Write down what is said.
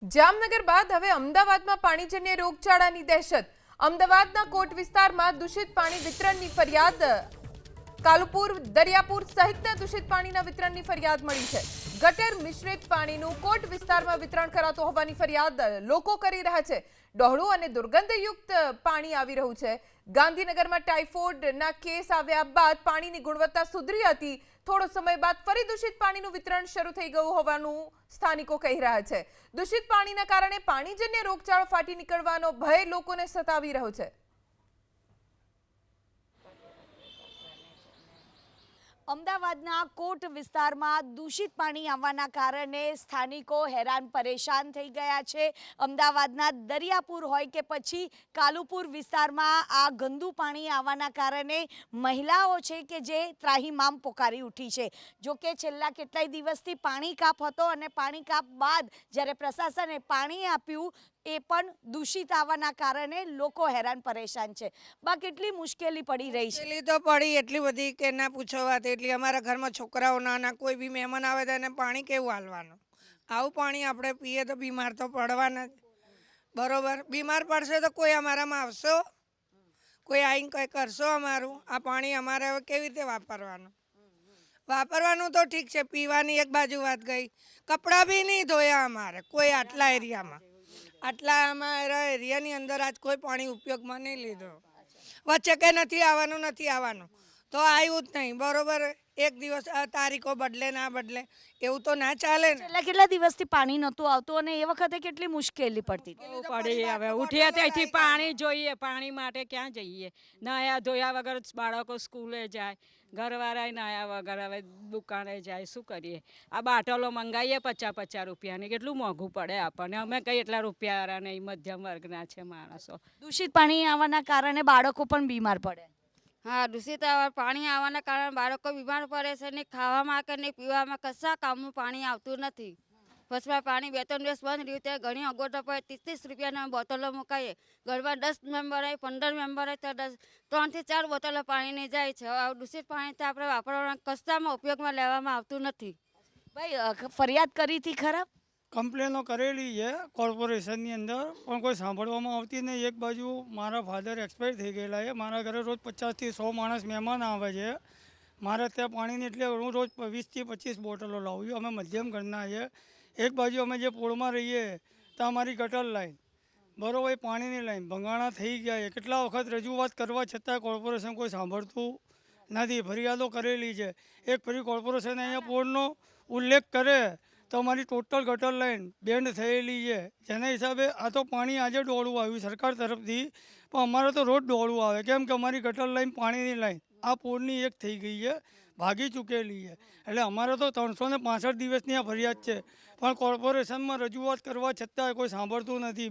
જામનગર બાદ હવે અમદાવાદમાં પાણીજન્ય રોગચાળાની દહેશત। અમદાવાદના કોટ વિસ્તારમાં દૂષિત પાણી વિતરણની ફરિયાદ। કાલુપુર, દરિયાપુર સહિતના દૂષિત પાણીના વિતરણની ફરિયાદ મળી છે। ગટર મિશ્રિત પાણીનું કોટ વિસ્તારમાં વિતરણ કરાતું હોવાની ફરિયાદ લોકો કરી રહ્યા છે। ડહોળું અને દુર્ગંધયુક્ત પાણી આવી રહ્યું છે। ગાંધીનગરમાં ટાઇફોઇડના કેસ આવ્યા બાદ પાણીની ગુણવત્તા સુધરી હતી। થોડો સમય બાદ ફરી દૂષિત પાણીનું વિતરણ શરૂ થઈ ગયું હોવાનું સ્થાનિકો કહી રહ્યા છે। દૂષિત પાણીના કારણે પાણીજન્ય રોગચાળો ફાટી નીકળવાનો ભય લોકોને સતાવી રહ્યો છે। અમદાવાદના કોટ વિસ્તારમાં દૂષિત પાણી આવવાના કારણે સ્થાનિકો હેરાન પરેશાન થઈ ગયા છે। અમદાવાદના દરિયાપુર હોય કે પછી કાલુપુર વિસ્તારમાં આ ગંદુ પાણી આવવાના કારણે મહિલાઓ છે કે જે ત્રાહિમામ પોકારી ઉઠી છે। જો કે છેલ્લા કેટલાય દિવસથી પાણી કાપ હતો અને પાણી કાપ બાદ જ્યારે પ્રશાસને પાણી આપ્યું એ પણ દૂષિત આવવાના કારણે લોકો હેરાન પરેશાન છે। બા કેટલી મુશ્કેલી પડી રહી છે? મુશ્કેલી તો પડી એટલી બધી કે ના પૂછો વાત। એટલી અમારા ઘરમાં છોકરાઓ નાના કોઈ બી મહેમાન આવે તો એને પાણી કેવું હાલવાનું? આવું પાણી આપણે પીએ તો બીમાર તો પડવાના જ, બરોબર? બીમાર પડશે તો કોઈ અમારામાં આવશો? કોઈ આવીને કંઈ કરશો અમારું? આ પાણી અમારે હવે કેવી રીતે વાપરવાનું? વાપરવાનું તો ઠીક છે, પીવાની એક બાજુ વાત ગઈ। કપડાં બી નહીં ધોયા અમારે કોઈ આટલા એરિયામાં। આટલા અમારા એરિયાની અંદર આજ કોઈ પાણી ઉપયોગમાં નહીં લીધો। વચ્ચે કે નથી આવવાનું તો આવ્યું જ નહીં, બરોબર? એક દિવસ તારીખો બદલે ના બદલે એવું તો ના ચાલે ને। છેલ્લા કેટલા દિવસથી પાણી નહોતું આવતું અને એ વખતે કેટલી મુશ્કેલી પડતી હતી? પડી હવે ઉઠીએ ત્યાંથી પાણી જોઈએ, પાણી માટે ક્યાં જઈએ? નાયા ધોયા વગર બાળકો સ્કૂલે જાય, ઘરવાળા નાયા વગર હવે દુકાને જાય, શું કરીએ? આ બાટલો મંગાવીએ 50-50 રૂપિયાની, કેટલું મોંઘું પડે આપણને। અમે કઈ એટલા રૂપિયાવાળા નહીં, મધ્યમ વર્ગના છે માણસો। દૂષિત પાણી આવવાના કારણે બાળકો પણ બીમાર પડે। હા, દૂષિત પાણી આવવાના કારણે બાળકો બીમાર પડે છે ને ખાવામાં કે નહીં પીવામાં કશા કામનું પાણી આવતું નથી। પછી પાણી 2-3 દિવસ બંધ રહ્યું ત્યારે ઘણી અગવડતા પડે। 30-30 રૂપિયાના બોટલો મુકાઈએ, ઘરમાં 10 મેમ્બર હોય 15 મેમ્બર હોય તો 3 થી 4 બોટલો પાણીની જાય છે। હવે દૂષિત પાણી તો આપણે વાપરવાના કશામાં ઉપયોગમાં લેવામાં આવતું નથી। ભાઈ ફરિયાદ કરી હતી ખરાબ? કમ્પ્લેનો કરેલી છે કોર્પોરેશનની અંદર, પણ કોઈ સાંભળવામાં આવતી નહીં। એક બાજુ મારા ફાધર એક્સપાયર થઈ ગયેલા છે। મારા ઘરે રોજ 50 થી 100 માણસ મહેમાન આવે છે। મારે ત્યાં પાણીની એટલે હું રોજ 20 થી 25 બોટલો લાવું છું। અમે મધ્યમ ઘરના છે। એક બાજુ અમે જે પોળમાં રહીએ તો અમારી ગટર લાઈન, બરોબર, પાણીની લાઈન ભંગાણા થઈ ગયા છે। કેટલા વખત રજૂઆત કરવા છતાં કોર્પોરેશન કોઈ સાંભળતું નથી। ફરિયાદો કરેલી છે। એક ફરી કોર્પોરેશન અહીંયા પોળનો ઉલ્લેખ કરે તો અમારી ટોટલ ગટર લાઈન બેન્ડ થયેલી છે। જેના હિસાબે આ તો પાણી આજે ડોળું આવ્યું સરકાર તરફથી, પણ અમારે તો રોજ ડોળું આવે। કેમ કે અમારી ગટર લાઈન પાણીની લાઈન આ પોળની એક થઈ ગઈ છે, ભાગી ચૂકેલી છે। એટલે અમારે તો 365 દિવસની આ ફરિયાદ છે, પણ કોર્પોરેશનમાં રજૂઆત કરવા છતાં કોઈ સાંભળતું નથી।